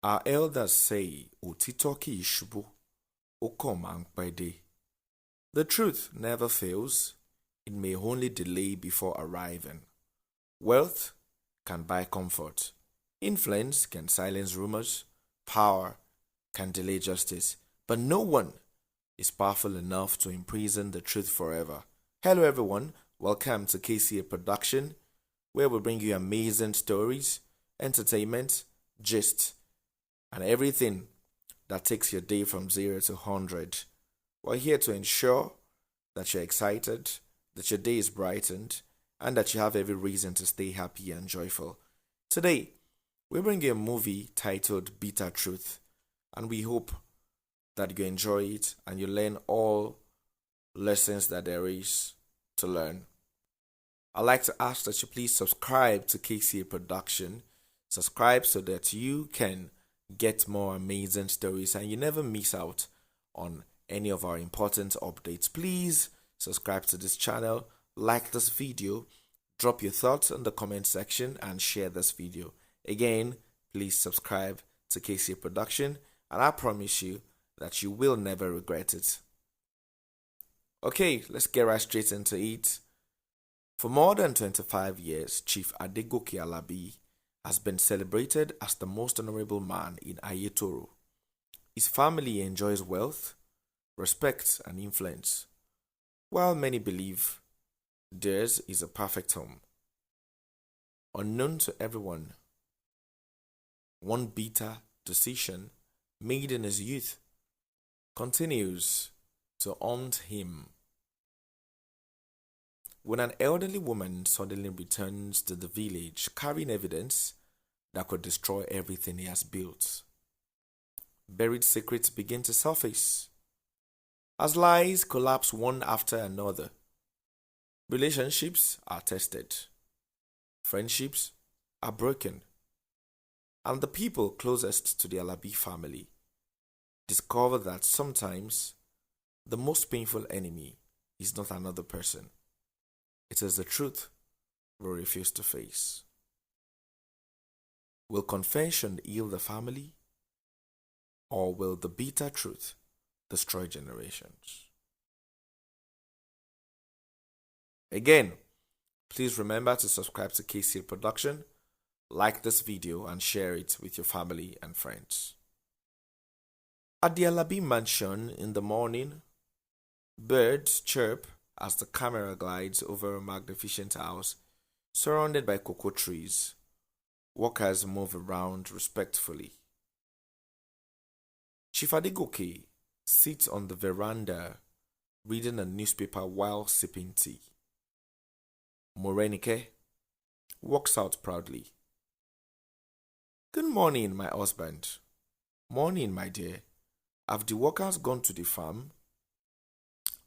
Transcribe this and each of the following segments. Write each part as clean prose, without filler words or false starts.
Our elders say, "Òtítọ́ kì í ṣubú, ó kàn máa ń pẹ́ dé." The truth never fails, it may only delay before arriving. Wealth can buy comfort, influence can silence rumors, power can delay justice, but no one is powerful enough to imprison the truth forever. Hello, everyone. Welcome to KCA Production, where we bring you amazing stories, entertainment, gist, and everything that takes your day from 0 to 100. We're here to ensure that you're excited, that your day is brightened, and that you have every reason to stay happy and joyful. Today, we bring you a movie titled Bitter Truth, and we hope that you enjoy it and you learn all lessons that there is to learn. I'd like to ask that you please subscribe to KCA Production. Subscribe so that you can get more amazing stories and you never miss out on any of our important updates. Please subscribe to this channel, like this video, drop your thoughts in the comment section, and share this video. Again, please subscribe to KCA Production, and I promise you that you will never regret it. Okay, let's get right straight into it. For more than 25 years, Chief Adegoke Alabi has been celebrated as the most honorable man in Ayetoro. His family enjoys wealth, respect, and influence, while many believe theirs is a perfect home. Unknown to everyone, one bitter decision made in his youth continues to haunt him. When an elderly woman suddenly returns to the village carrying evidence that could destroy everything he has built, buried secrets begin to surface. As lies collapse one after another, relationships are tested, friendships are broken, and the people closest to the Alabi family discover that sometimes the most painful enemy is not another person. It is the truth we refuse to face. Will confession heal the family, or will the bitter truth destroy generations? Again, please remember to subscribe to KCA Production, like this video, and share it with your family and friends. At the Alabi mansion in the morning, birds chirp as the camera glides over a magnificent house surrounded by cocoa trees. Workers move around respectfully. Chief Adegoke sits on the veranda reading a newspaper while sipping tea. Morenike walks out proudly. "Good morning, my husband." "Morning, my dear. Have the workers gone to the farm?"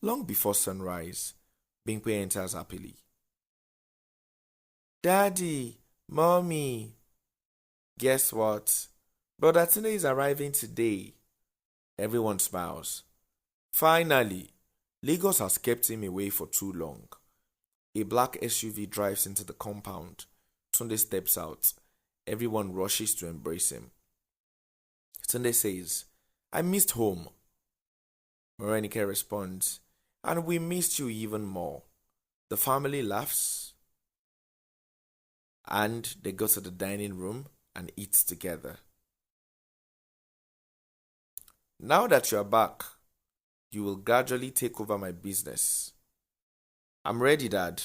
Long before sunrise, Bimpe enters happily. "Daddy, Mommy, guess what? Brother Tine is arriving today." Everyone smiles. Finally, Lagos has kept him away for too long. A black SUV drives into the compound. Tunde steps out. Everyone rushes to embrace him. Tunde says, "I missed home." Morenike responds, "And we missed you even more." The family laughs and they go to the dining room and eat together. "Now that you are back, you will gradually take over my business." "I'm ready, Dad."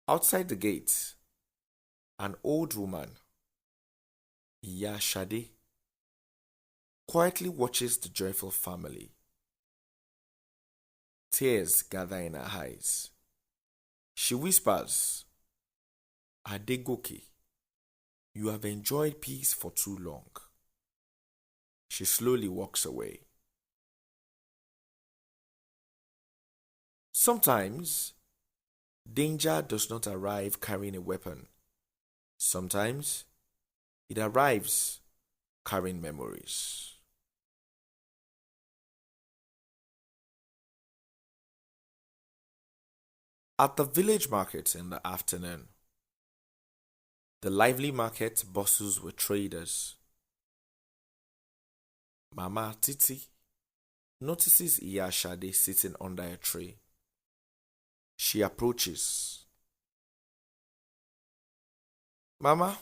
Outside the gate, an old woman, Iya Shade, quietly watches the joyful family. Tears gather in her eyes. She whispers, "Adegoke, you have enjoyed peace for too long." She slowly walks away. Sometimes, danger does not arrive carrying a weapon. Sometimes, it arrives carrying memories. At the village market in the afternoon, the lively market bustles with traders, Mama Titi notices Iyashade sitting under a tree. She approaches. Mama,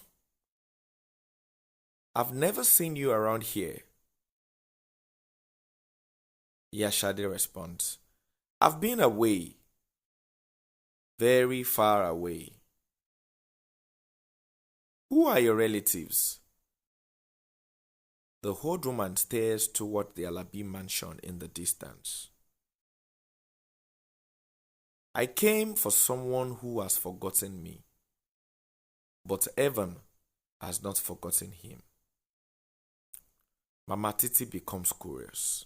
I've never seen you around here. Iyashade responds, I've been away, very far away. Who are your relatives? The old woman stares toward the Alabi mansion in the distance. I came for someone who has forgotten me, but Evan has not forgotten him. Mama Titi becomes curious.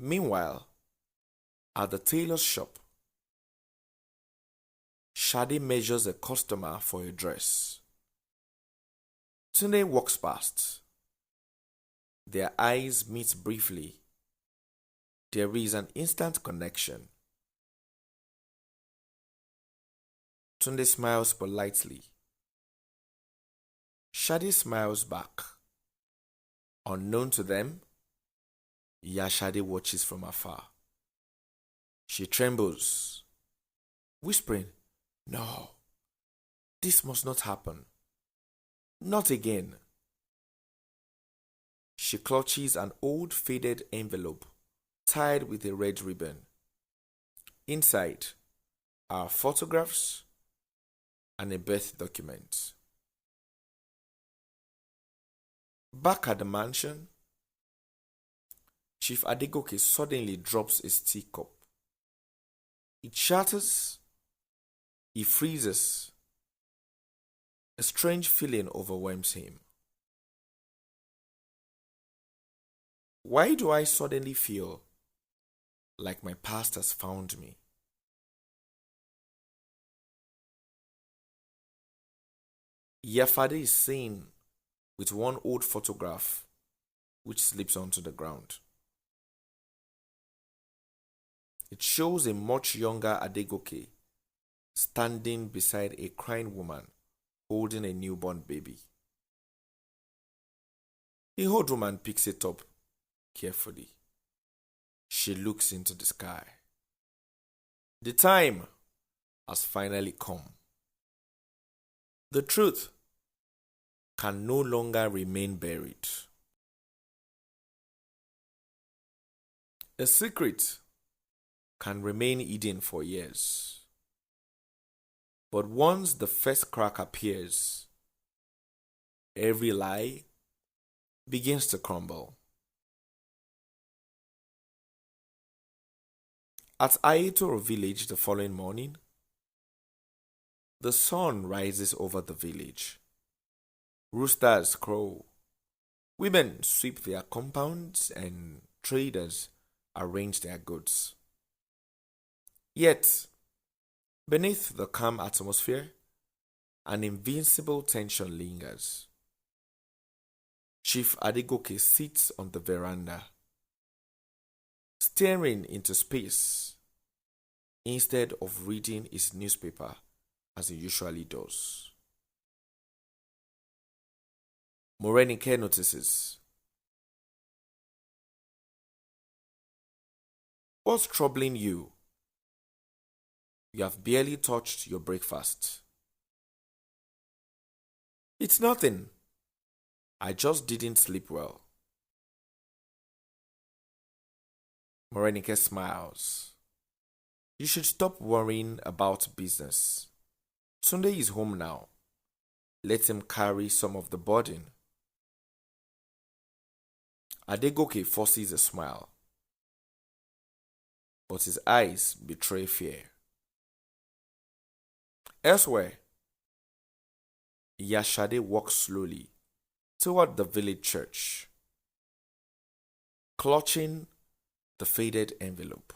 Meanwhile, at the tailor's shop, Shade measures a customer for a dress. Tunde walks past. Their eyes meet briefly. There is an instant connection. Tunde smiles politely. Shade smiles back. Unknown to them, Iyashade watches from afar. She trembles, whispering, No, this must not happen. Not again. She clutches an old faded envelope tied with a red ribbon. Inside are photographs and a birth document. Back at the mansion, Chief Adegoke suddenly drops his teacup. It shatters. He freezes. A strange feeling overwhelms him. Why do I suddenly feel like my past has found me? Iyafade is seen with one old photograph which slips onto the ground. It shows a much younger Adegoke standing beside a crying woman holding a newborn baby. The old woman picks it up carefully. She looks into the sky. The time has finally come. The truth can no longer remain buried. A secret can remain hidden for years. But once the first crack appears, every lie begins to crumble. At Ayetoro village the following morning, the sun rises over the village. Roosters crow. Women sweep their compounds and traders arrange their goods. Yet, beneath the calm atmosphere, an invincible tension lingers. Chief Adegoke sits on the veranda, staring into space instead of reading his newspaper as he usually does. Morenike notices. What's troubling you? You have barely touched your breakfast. It's nothing. I just didn't sleep well. Morenike smiles. You should stop worrying about business. Tunde is home now. Let him carry some of the burden. Adegoke forces a smile, but his eyes betray fear. Elsewhere, Iyashade walks slowly toward the village church, clutching the faded envelope.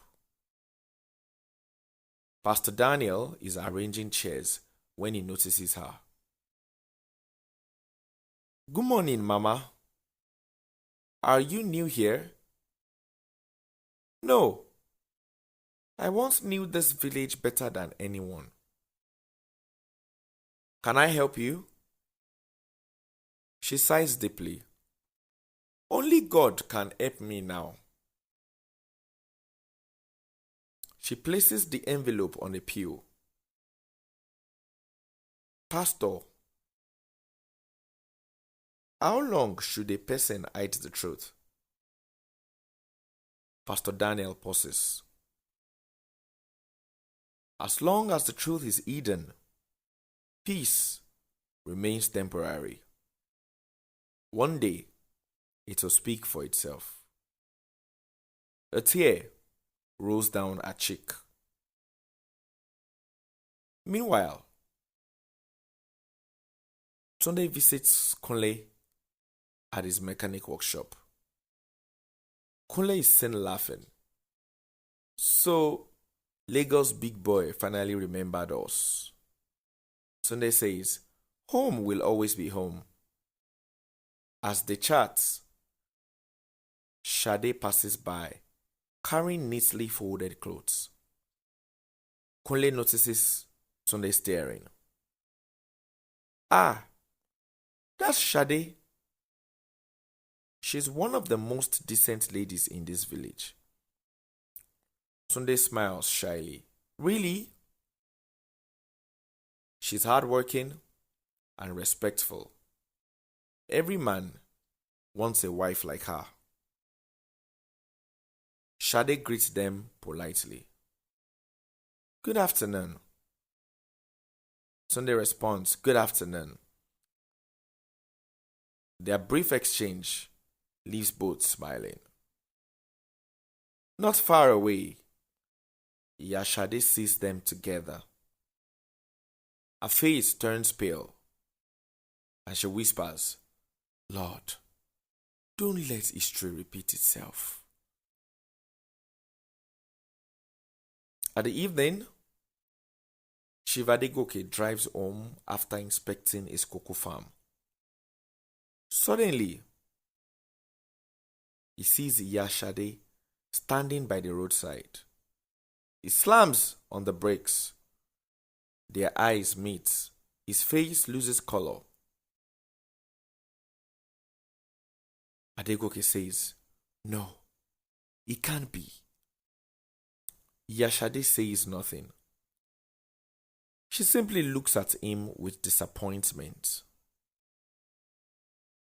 Pastor Daniel is arranging chairs when he notices her. Good morning, Mama. Are you new here? No. I once knew this village better than anyone. Can I help you? She sighs deeply. Only God can help me now. She places the envelope on a pew. Pastor, how long should a person hide the truth? Pastor Daniel pauses. As long as the truth is hidden, peace remains temporary. One day, it will speak for itself. A tear rolls down her cheek. Meanwhile, Tunde visits Kunle at his mechanic workshop. Kunle is seen laughing. So, Lagos big boy finally remembered us. Tunde says, home will always be home. As they chat, Shade passes by, carrying neatly folded clothes. Kunle notices Tunde staring. Ah, that's Shade. She's one of the most decent ladies in this village. Tunde smiles shyly. Really? She's hardworking and respectful. Every man wants a wife like her. Shade greets them politely. Good afternoon. Tunde responds, good afternoon. Their brief exchange leaves both smiling. Not far away, Yashade sees them together. Her face turns pale, and she whispers, Lord, don't let history repeat itself. At the evening, Shivadegoke drives home after inspecting his cocoa farm. Suddenly, he sees Yashade standing by the roadside. He slams on the brakes. Their eyes meet. His face loses color. Adegoke says, no, it can't be. Yashade says nothing. She simply looks at him with disappointment.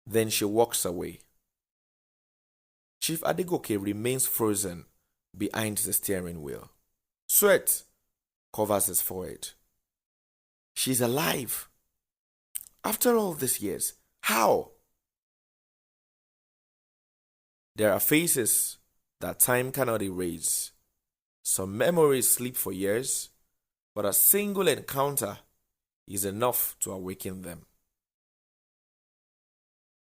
Then she walks away. Chief Adegoke remains frozen behind the steering wheel. Sweat covers his forehead. She's alive. After all these years, how? There are faces that time cannot erase. Some memories sleep for years, but a single encounter is enough to awaken them.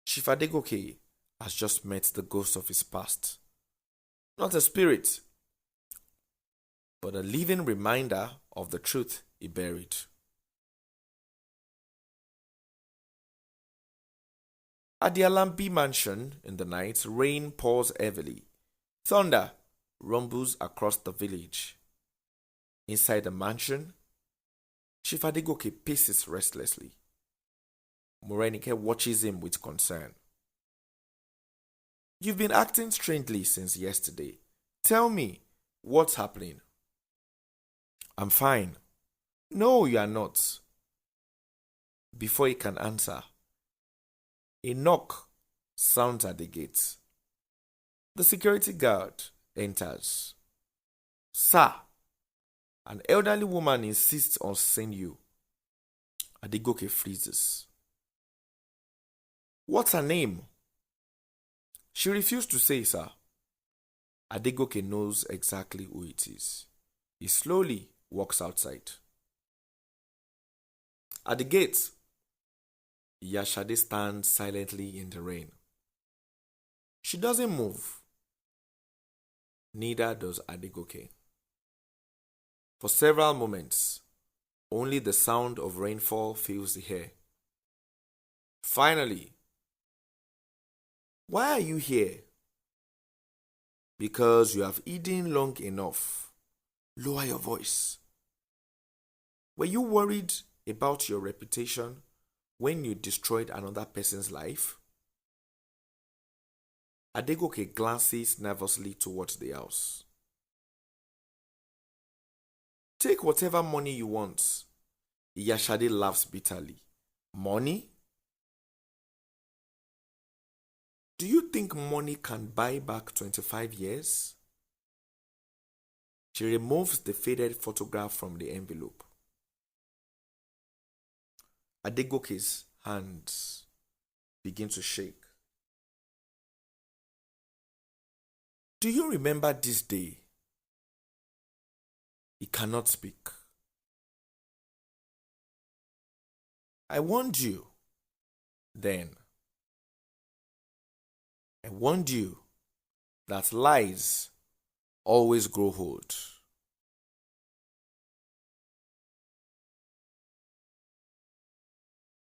Chief Adegoke has just met the ghost of his past. Not a spirit, but a living reminder of the truth he buried. At the Alambi mansion in the night, rain pours heavily. Thunder rumbles across the village. Inside the mansion, Chief Adegoke paces restlessly. Morenike watches him with concern. You've been acting strangely since yesterday. Tell me, what's happening? I'm fine. No, you are not. Before he can answer, a knock sounds at the gate. The security guard enters. Sir, an elderly woman insists on seeing you. Adegoke freezes. What's her name? She refused to say, sir. Adegoke knows exactly who it is. He slowly walks outside. At the gate, Yashade stands silently in the rain. She doesn't move. Neither does Adegoke. For several moments, only the sound of rainfall fills the air. Finally, why are you here? Because you have eaten long enough. Lower your voice. Were you worried about your reputation when you destroyed another person's life? Adegoke glances nervously towards the house. Take whatever money you want. Iyashade laughs bitterly. Money? Do you think money can buy back 25 years? She removes the faded photograph from the envelope. Adegoke's hands begin to shake. Do you remember this day? He cannot speak. I warned you then. I warned you that lies always grow old.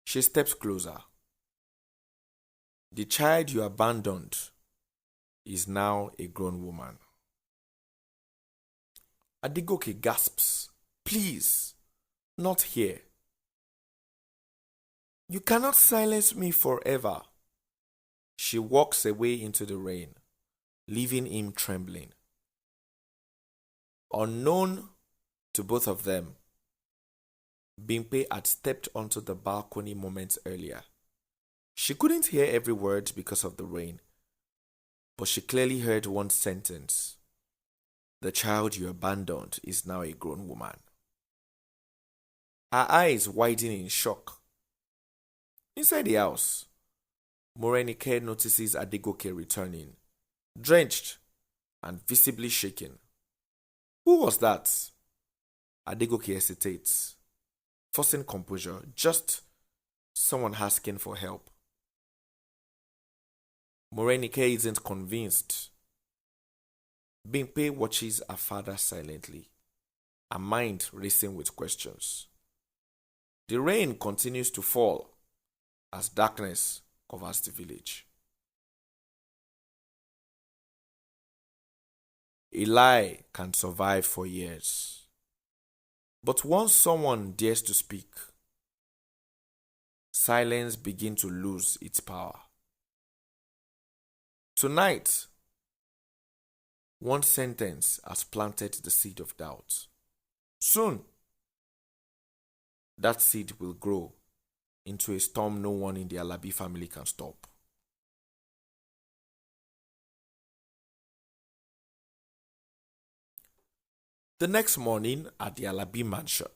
She steps closer. The child you abandoned is now a grown woman. Adegoke gasps, please, not here. You cannot silence me forever. She walks away into the rain, leaving him trembling. Unknown to both of them, Bimpe had stepped onto the balcony moments earlier. She couldn't hear every word because of the rain, but she clearly heard one sentence. The child you abandoned is now a grown woman. Her eyes widen in shock. Inside the house, Morenike notices Adegoke returning, drenched and visibly shaken. Who was that? Adegoke hesitates, forcing composure, just someone asking for help. Morenike isn't convinced. Bimpe watches her father silently, her mind racing with questions. The rain continues to fall as darkness covers the village. A lie can survive for years, but once someone dares to speak, silence begins to lose its power. Tonight, one sentence has planted the seed of doubt. Soon, that seed will grow into a storm no one in the Alabi family can stop. The next morning at the Alabi mansion.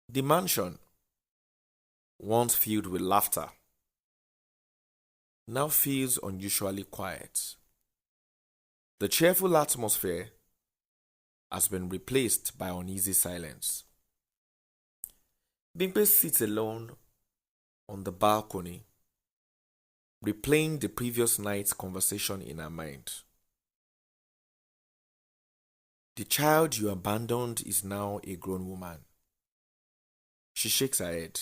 The mansion, once filled with laughter, now feels unusually quiet. The cheerful atmosphere has been replaced by uneasy silence. Bimpe sits alone on the balcony, replaying the previous night's conversation in her mind. The child you abandoned is now a grown woman. She shakes her head.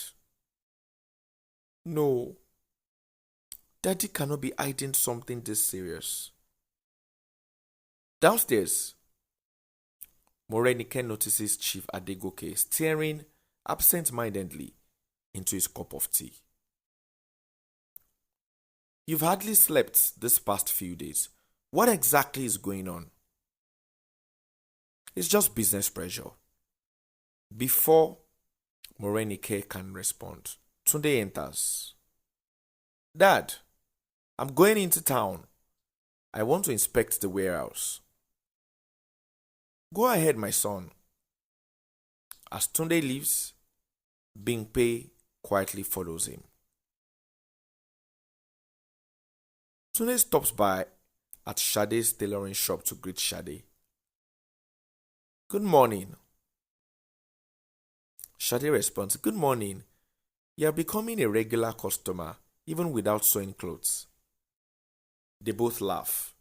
No, Daddy cannot be hiding something this serious. Downstairs, Morenike notices Chief Adegoke staring absent-mindedly into his cup of tea. You've hardly slept this past few days. What exactly is going on? It's just business pressure. Before Morenike can respond, Tunde enters. Dad, I'm going into town. I want to inspect the warehouse. Go ahead, my son. As Tunde leaves, Bimpe quietly follows him. Tunde stops by at Shade's tailoring shop to greet Shade. Good morning. Shade responds, Good morning. You are becoming a regular customer, even without sewing clothes. They both laugh.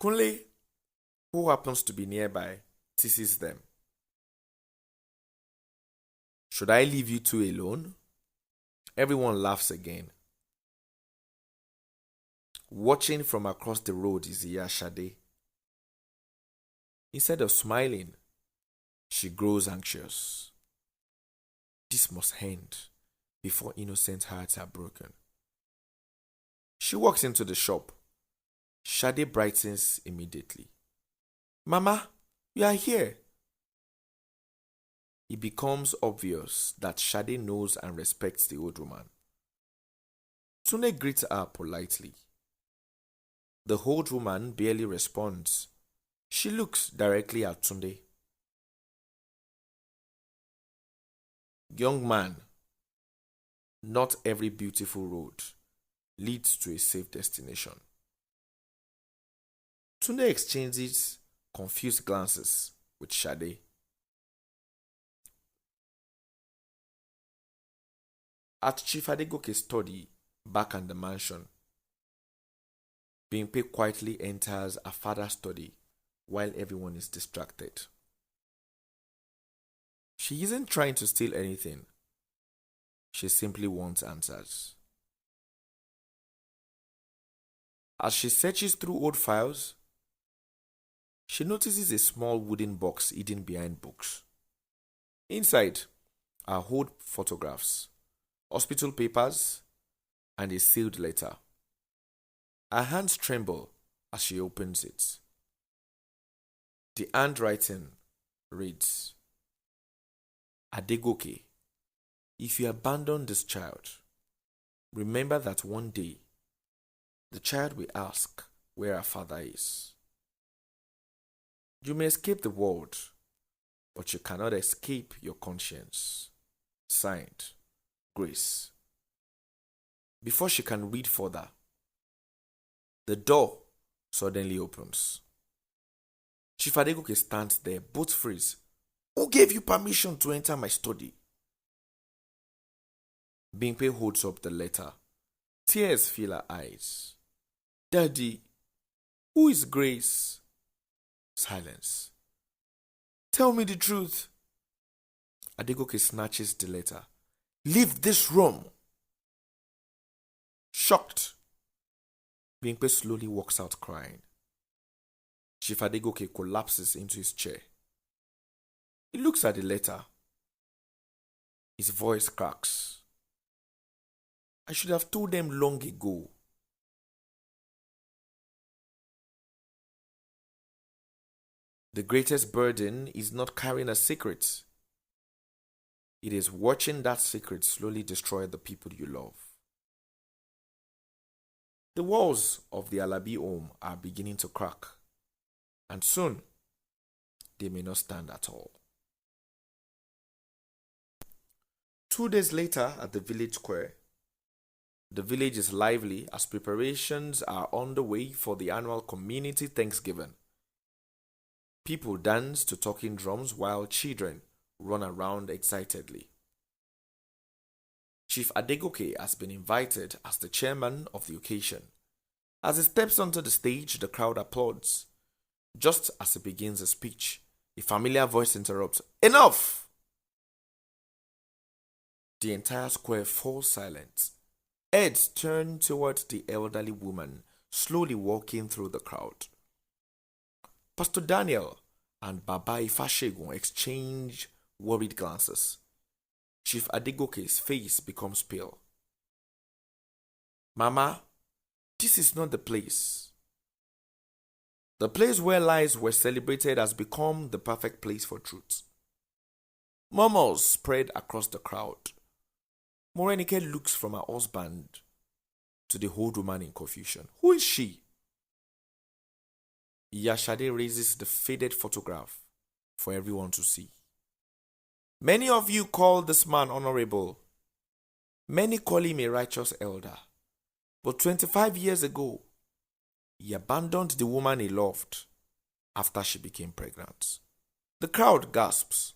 Kunle, who happens to be nearby, teases them. Should I leave you two alone? Everyone laughs again. Watching from across the road is Iya Shade. Instead of smiling, she grows anxious. This must end before innocent hearts are broken. She walks into the shop. Shade brightens immediately. Mama, you are here. It becomes obvious that Shade knows and respects the old woman. Tunde greets her politely. The old woman barely responds. She looks directly at Tunde. Young man, not every beautiful road leads to a safe destination. Tunde exchanges confused glances with Shade. At Chief Adegoke's study back at the mansion, Bimpe quietly enters her father's study while everyone is distracted. She isn't trying to steal anything. She simply wants answers. As she searches through old files, she notices a small wooden box hidden behind books. Inside are old photographs, hospital papers, and a sealed letter. Her hands tremble as she opens it. The handwriting reads, Adegoke, if you abandon this child, remember that one day the child will ask where her father is. You may escape the world, but you cannot escape your conscience. Signed, Grace. Before she can read further, the door suddenly opens. Chief Adegoke stands there, both freeze. Who gave you permission to enter my study? Bimpe holds up the letter. Tears fill her eyes. Daddy, who is Grace? Silence. Tell me the truth. Adegoke snatches the letter. Leave this room. Shocked, Bimpe slowly walks out crying. Chief Adegoke collapses into his chair. He looks at the letter. His voice cracks. I should have told them long ago. The greatest burden is not carrying a secret. It is watching that secret slowly destroy the people you love. The walls of the Alabi home are beginning to crack, and soon they may not stand at all. 2 days later at the village square, the village is lively as preparations are underway for the annual community Thanksgiving. People dance to talking drums while children run around excitedly. Chief Adegoke has been invited as the chairman of the occasion. As he steps onto the stage, the crowd applauds. Just as he begins a speech, a familiar voice interrupts. Enough! The entire square falls silent. Heads turn towards the elderly woman slowly walking through the crowd. Pastor Daniel and Baba Ifashegun exchange worried glances. Chief Adegoke's face becomes pale. Mama, this is not the place. The place where lies were celebrated has become the perfect place for truth. Murmurs spread across the crowd. Morenike looks from her husband to the old woman in confusion. Who is she? Yashade raises the faded photograph for everyone to see. Many of you call this man honorable. Many call him a righteous elder. But 25 years ago, he abandoned the woman he loved after she became pregnant. The crowd gasps.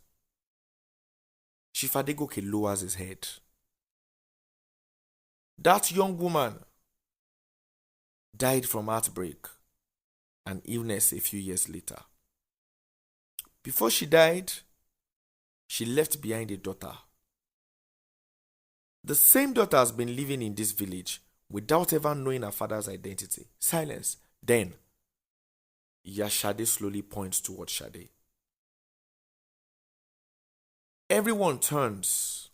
Chief Adegoke lowers his head. That young woman died from heartbreak and illness a few years later. Before she died, she left behind a daughter. The same daughter has been living in this village without ever knowing her father's identity. Silence. Then, Yashade slowly points towards Shade. Everyone turns.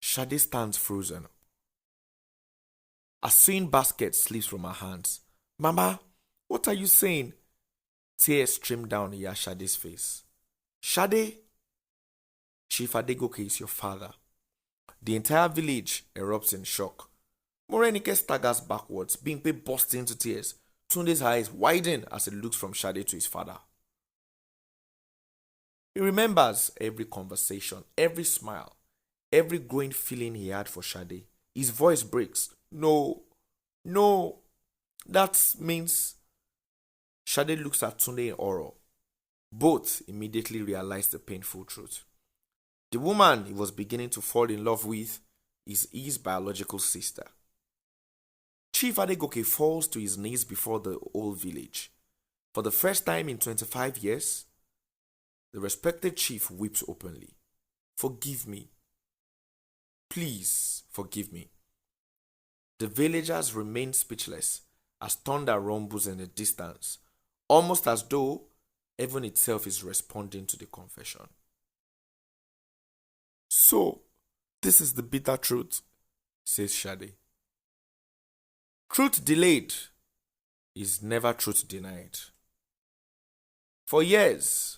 Shade stands frozen. A sewing basket slips from her hands. Mama, what are you saying? Tears stream down Shade's face. Shade, Chief Adegoke is your father. The entire village erupts in shock. Morenike staggers backwards, Bimpe bursts into tears. Tunde's eyes widen as he looks from Shade to his father. He remembers every conversation, every smile, every growing feeling he had for Shade. His voice breaks. No, that means... Shade looks at Tunde in horror. Both immediately realize the painful truth. The woman he was beginning to fall in love with is his biological sister. Chief Adegoke falls to his knees before the whole village. For the first time in 25 years, the respected chief weeps openly. Forgive me. Please forgive me. The villagers remain speechless as thunder rumbles in the distance, almost as though heaven itself is responding to the confession. So, this is the bitter truth, says Shade. Truth delayed is never truth denied. For years,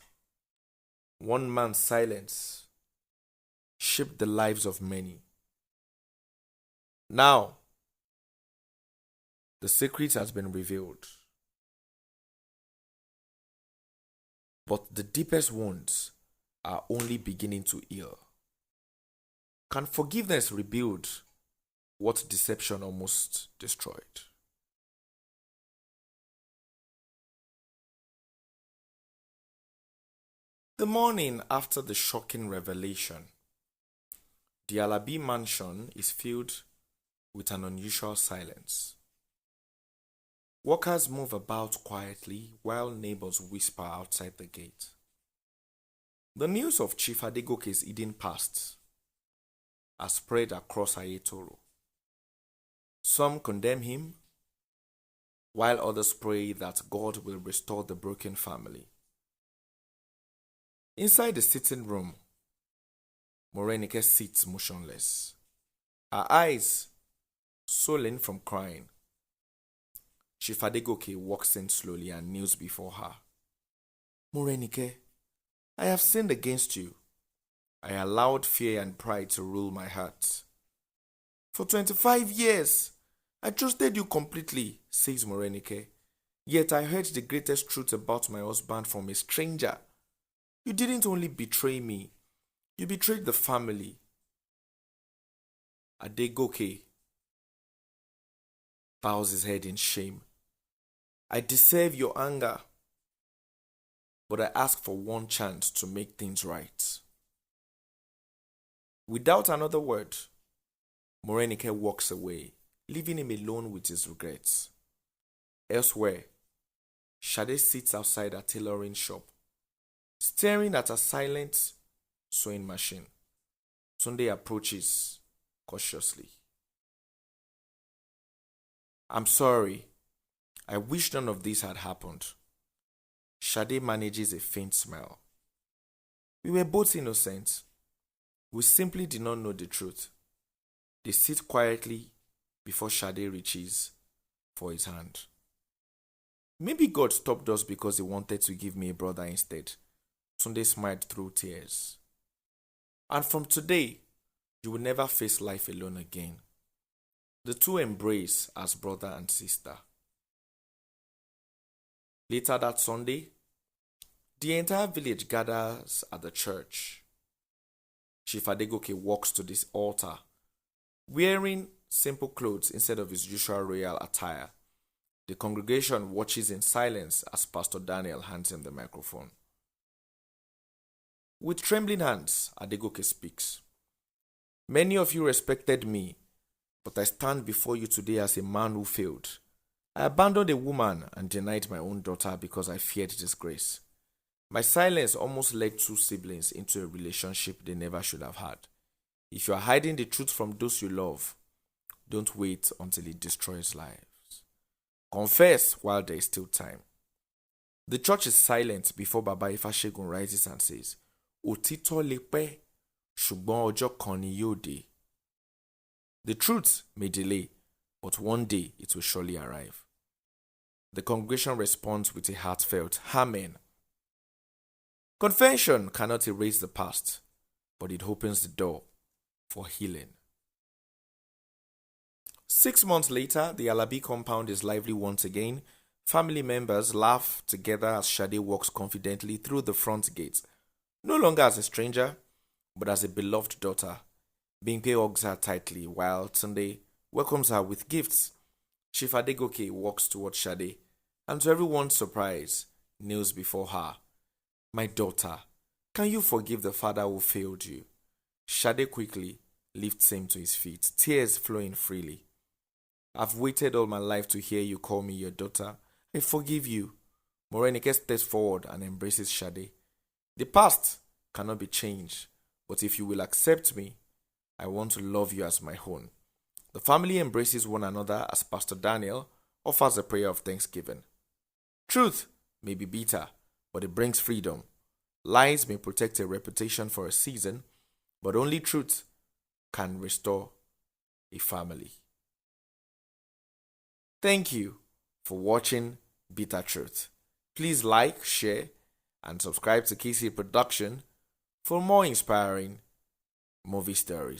one man's silence shaped the lives of many. Now, the secret has been revealed. But the deepest wounds are only beginning to heal. Can forgiveness rebuild what deception almost destroyed? The morning after the shocking revelation, the Alabi mansion is filled with an unusual silence. Workers move about quietly while neighbors whisper outside the gate. The news of Chief Adegoke's hidden past has spread across Ayetoro. Some condemn him, while others pray that God will restore the broken family. Inside the sitting room, Morenike sits motionless, her eyes swollen from crying. Chief Adegoke walks in slowly and kneels before her. Morenike, I have sinned against you. I allowed fear and pride to rule my heart. For 25 years, I trusted you completely, says Morenike. Yet I heard the greatest truth about my husband from a stranger. You didn't only betray me, you betrayed the family. Adegoke bows his head in shame. I deserve your anger, but I ask for one chance to make things right. Without another word, Morenike walks away, leaving him alone with his regrets. Elsewhere, Shade sits outside a tailoring shop, staring at a silent sewing machine. Tunde approaches cautiously. I'm sorry. I wish none of this had happened. Shade manages a faint smile. We were both innocent. We simply did not know the truth. They sit quietly before Shade reaches for his hand. Maybe God stopped us because he wanted to give me a brother instead. Tunde smiled through tears. And from today, you will never face life alone again. The two embrace as brother and sister. Later that Sunday, the entire village gathers at the church. Chief Adegoke walks to this altar, wearing simple clothes instead of his usual royal attire. The congregation watches in silence as Pastor Daniel hands him the microphone. With trembling hands, Adegoke speaks. Many of you respected me, but I stand before you today as a man who failed. I abandoned a woman and denied my own daughter because I feared disgrace. My silence almost led two siblings into a relationship they never should have had. If you are hiding the truth from those you love, don't wait until it destroys lives. Confess while there is still time. The church is silent before Baba Ifashegun rises and says, Òtítọ́ lè pẹ́, ṣùgbọ́n ọjọ́ kan ni yóò dé. The truth may delay, but one day it will surely arrive. The congregation responds with a heartfelt Amen. Confession cannot erase the past, but it opens the door for healing. 6 months later, the Alabi compound is lively once again. Family members laugh together as Shade walks confidently through the front gate, no longer as a stranger, but as a beloved daughter. Bimpe hugs her tightly, while Tunde welcomes her with gifts. Chief Adegoke walks towards Shade, and to everyone's surprise, kneels before her. My daughter, can you forgive the father who failed you? Shade quickly lifts him to his feet, tears flowing freely. I've waited all my life to hear you call me your daughter. I forgive you. Morenike steps forward and embraces Shade. The past cannot be changed, but if you will accept me, I want to love you as my own. The family embraces one another as Pastor Daniel offers a prayer of thanksgiving. Truth may be bitter, but it brings freedom. Lies may protect a reputation for a season, but only truth can restore a family. Thank you for watching Bitter Truth. Please like, share, and subscribe to KC Production for more inspiring movie stories.